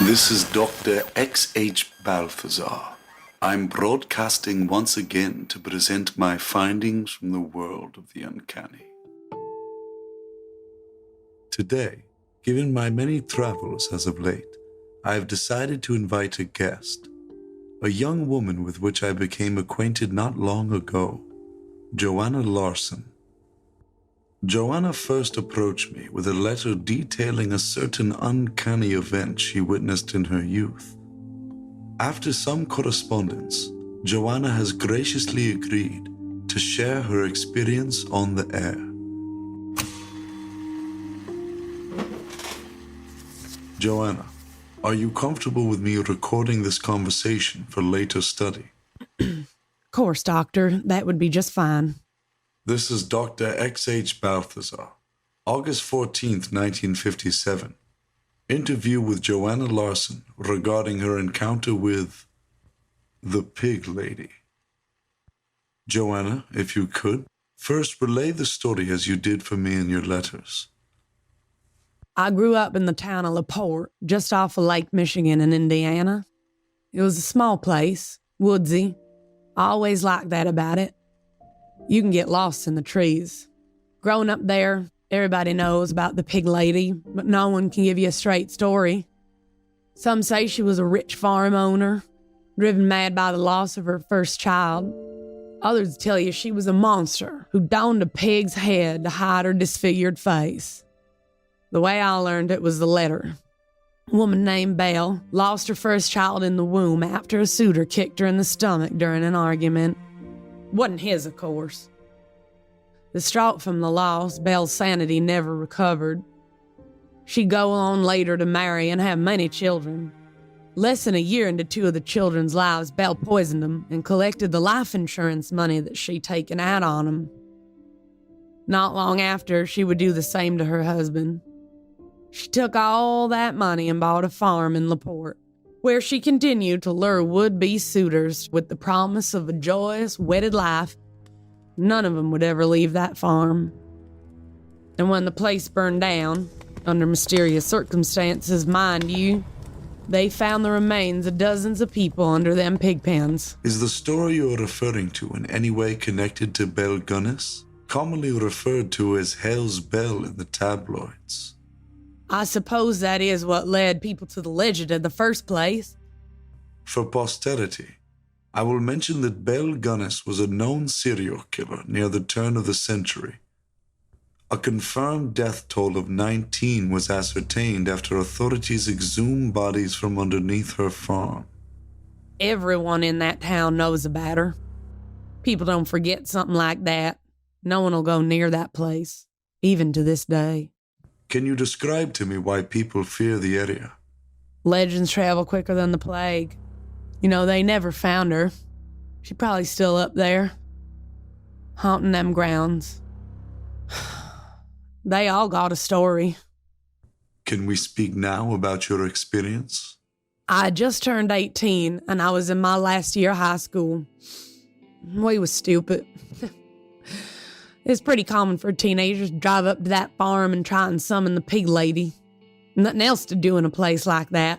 This is Dr. X.H. Balthazar. I'm broadcasting once again to present my findings from the world of the uncanny. Today, given my many travels as of late, I have decided to invite a guest, a young woman with which I became acquainted not long ago, Joanna Larson. Joanna first approached me with a letter detailing a certain uncanny event she witnessed in her youth. After some correspondence, Joanna has graciously agreed to share her experience on the air. Joanna, are you comfortable with me recording this conversation for later study? Of course, Doctor. That would be just fine. This is Dr. X.H. Balthazar, August 14th, 1957. Interview with Joanna Larson regarding her encounter with the Pig Lady. Joanna, if you could, first relay the story as you did for me in your letters. I grew up in the town of LaPorte, just off of Lake Michigan in Indiana. It was a small place, woodsy. I always liked that about it. You can get lost in the trees. Growing up there, everybody knows about the Pig Lady, but no one can give you a straight story. Some say she was a rich farm owner, driven mad by the loss of her first child. Others tell you she was a monster who donned a pig's head to hide her disfigured face. The way I learned it was the letter. A woman named Belle lost her first child in the womb after a suitor kicked her in the stomach during an argument. Wasn't his, of course. Distraught from the loss, Belle's sanity never recovered. She'd go on later to marry and have many children. Less than a year into two of the children's lives, Belle poisoned them and collected the life insurance money that she'd taken out on them. Not long after, she would do the same to her husband. She took all that money and bought a farm in LaPorte, where she continued to lure would-be suitors with the promise of a joyous, wedded life. None of them would ever leave that farm. And when the place burned down, under mysterious circumstances, mind you, they found the remains of dozens of people under them pig pens. Is the story you're referring to in any way connected to Belle Gunness, commonly referred to as Hell's Belle in the tabloids? I suppose that is what led people to the legend in the first place. For posterity, I will mention that Belle Gunness was a known serial killer near the turn of the century. A confirmed death toll of 19 was ascertained after authorities exhumed bodies from underneath her farm. Everyone in that town knows about her. People don't forget something like that. No one will go near that place, even to this day. Can you describe to me why people fear the area? Legends travel quicker than the plague. You know, they never found her. She's probably still up there, haunting them grounds. They all got a story. Can we speak now about your experience? I just turned 18, and I was in my last year of high school. We was stupid. It's pretty common for teenagers to drive up to that farm and try and summon the Pig Lady. Nothing else to do in a place like that.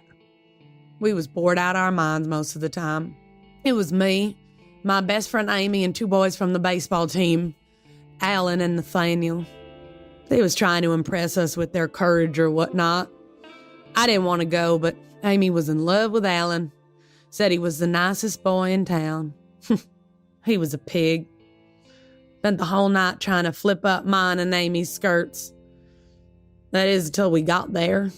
We was bored out of our minds most of the time. It was me, my best friend Amy, and two boys from the baseball team, Alan and Nathaniel. They was trying to impress us with their courage or whatnot. I didn't want to go, but Amy was in love with Alan. Said he was the nicest boy in town. He was a pig. Spent the whole night trying to flip up mine and Amy's skirts. That is, until we got there.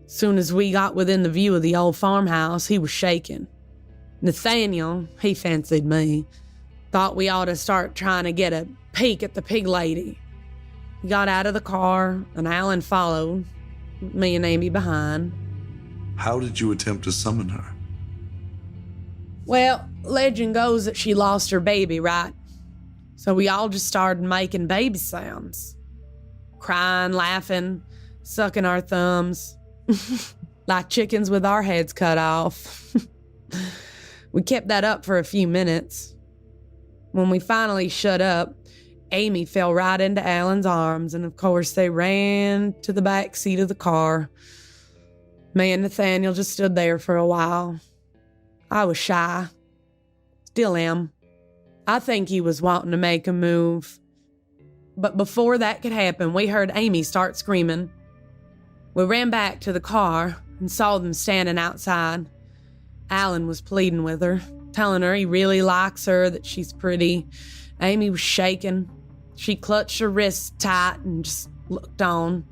Soon as we got within the view of the old farmhouse, he was shaking. Nathaniel, he fancied me, thought we ought to start trying to get a peek at the Pig Lady. He got out of the car, and Alan followed, me and Amy behind. How did you attempt to summon her? Well, legend goes that she lost her baby, right? So we all just started making baby sounds. Crying, laughing, sucking our thumbs. Like chickens with our heads cut off. We kept that up for a few minutes. When we finally shut up, Amy fell right into Alan's arms, and of course they ran to the back seat of the car. Me and Nathaniel just stood there for a while. I was shy. Still am. I think he was wanting to make a move. But before that could happen, we heard Amy start screaming. We ran back to the car and saw them standing outside. Alan was pleading with her, telling her he really likes her, that she's pretty. Amy was shaking. She clutched her wrists tight and just looked on,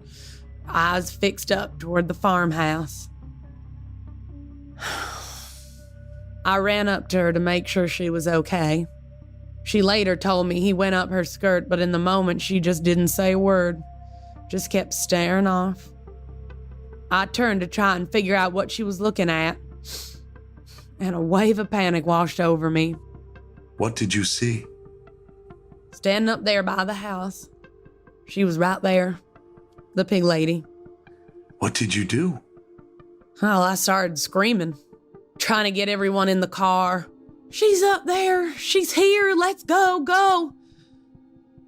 eyes fixed up toward the farmhouse. I ran up to her to make sure she was okay. She later told me he went up her skirt, but in the moment she just didn't say a word, just kept staring off. I turned to try and figure out what she was looking at, and a wave of panic washed over me. What did you see? Standing up there by the house. She was right there, the pig lady. What did you do? Well, I started screaming, trying to get everyone in the car. She's up there. She's here. Let's go, go.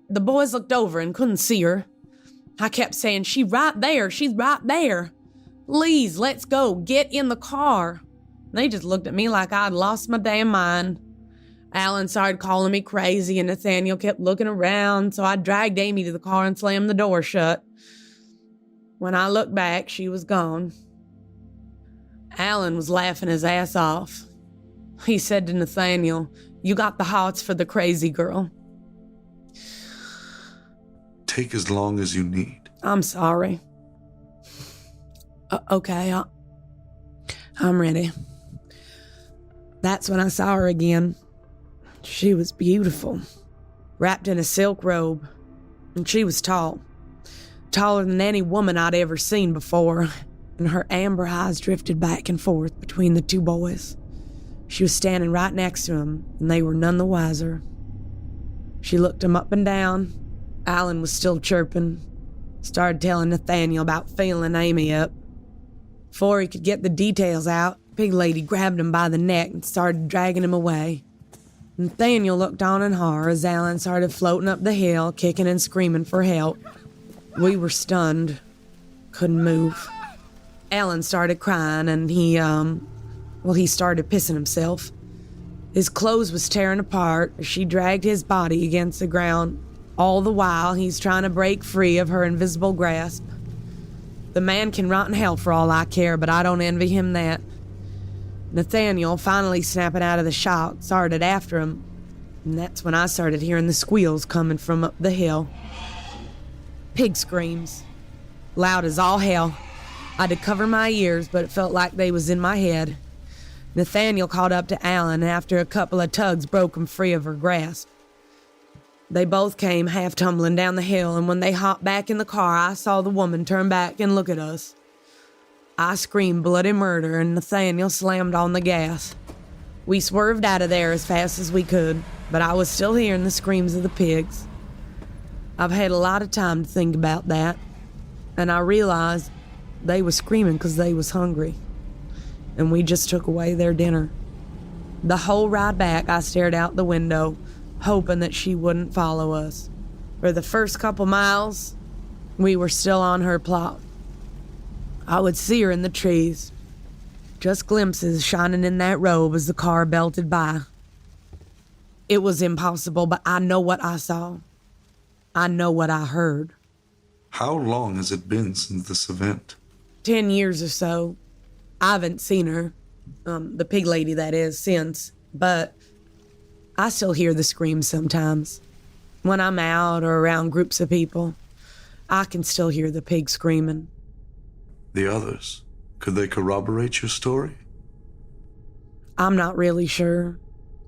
The boys looked over and couldn't see her. I kept saying, she's right there. She's right there. Please, let's go. Get in the car. They just looked at me like I'd lost my damn mind. Alan started calling me crazy, and Nathaniel kept looking around, so I dragged Amy to the car and slammed the door shut. When I looked back, she was gone. Alan was laughing his ass off. He said to Nathaniel, "You got the hots for the crazy girl." Take as long as you need. I'm sorry. Okay, I'm ready. That's when I saw her again. She was beautiful, wrapped in a silk robe, and she was tall, taller than any woman I'd ever seen before, and her amber eyes drifted back and forth between the two boys. She was standing right next to him, and they were none the wiser. She looked him up and down. Alan was still chirping, started telling Nathaniel about feeling Amy up. Before he could get the details out, Pig Lady grabbed him by the neck and started dragging him away. Nathaniel looked on in horror as Alan started floating up the hill, kicking and screaming for help. We were stunned, couldn't move. Alan started crying and he started pissing himself. His clothes was tearing apart as she dragged his body against the ground. All the while, he's trying to break free of her invisible grasp. The man can rot in hell for all I care, but I don't envy him that. Nathaniel, finally snapping out of the shock, started after him, and that's when I started hearing the squeals coming from up the hill. Pig screams, loud as all hell. I had to cover my ears, but it felt like they was in my head. Nathaniel caught up to Alan, and after a couple of tugs broke him free of her grasp. They both came half tumbling down the hill, and when they hopped back in the car, I saw the woman turn back and look at us. I screamed bloody murder, and Nathaniel slammed on the gas. We swerved out of there as fast as we could, but I was still hearing the screams of the pigs. I've had a lot of time to think about that, and I realized they was screaming because they was hungry, and we just took away their dinner. The whole ride back, I stared out the window, hoping that she wouldn't follow us. For the first couple miles, we were still on her plot. I would see her in the trees, just glimpses shining in that robe as the car belted by. It was impossible, but I know what I saw. I know what I heard. How long has it been since this event? 10 years or so. I haven't seen her, the pig lady that is, since, but I still hear the screams sometimes. When I'm out or around groups of people, I can still hear the pig screaming. The others, could they corroborate your story? I'm not really sure.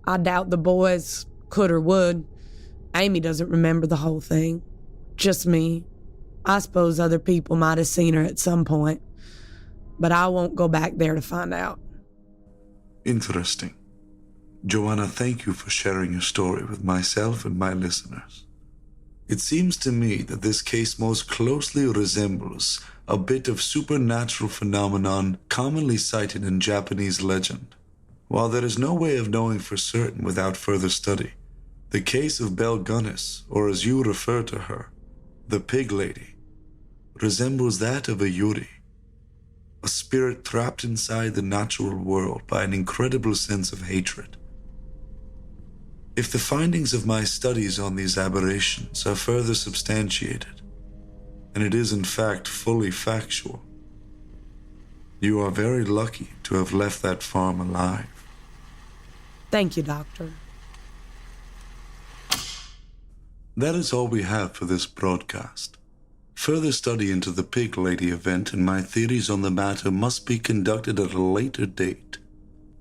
I doubt the boys could or would. Amy doesn't remember the whole thing. Just me. I suppose other people might have seen her at some point, but I won't go back there to find out. Interesting. Joanna, thank you for sharing your story with myself and my listeners. It seems to me that this case most closely resembles a bit of supernatural phenomenon commonly cited in Japanese legend. While there is no way of knowing for certain without further study, the case of Belle Gunness, or as you refer to her, the Pig Lady, resembles that of a Yuri. a spirit trapped inside the natural world by an incredible sense of hatred. If the findings of my studies on these aberrations are further substantiated, and it is in fact fully factual, you are very lucky to have left that farm alive. Thank you, Doctor. That is all we have for this broadcast. Further study into the Pig Lady event and my theories on the matter must be conducted at a later date.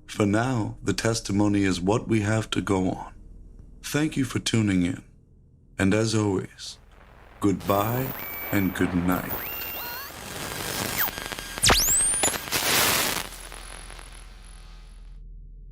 For now, the testimony is what we have to go on. Thank you for tuning in. And as always, goodbye and good night.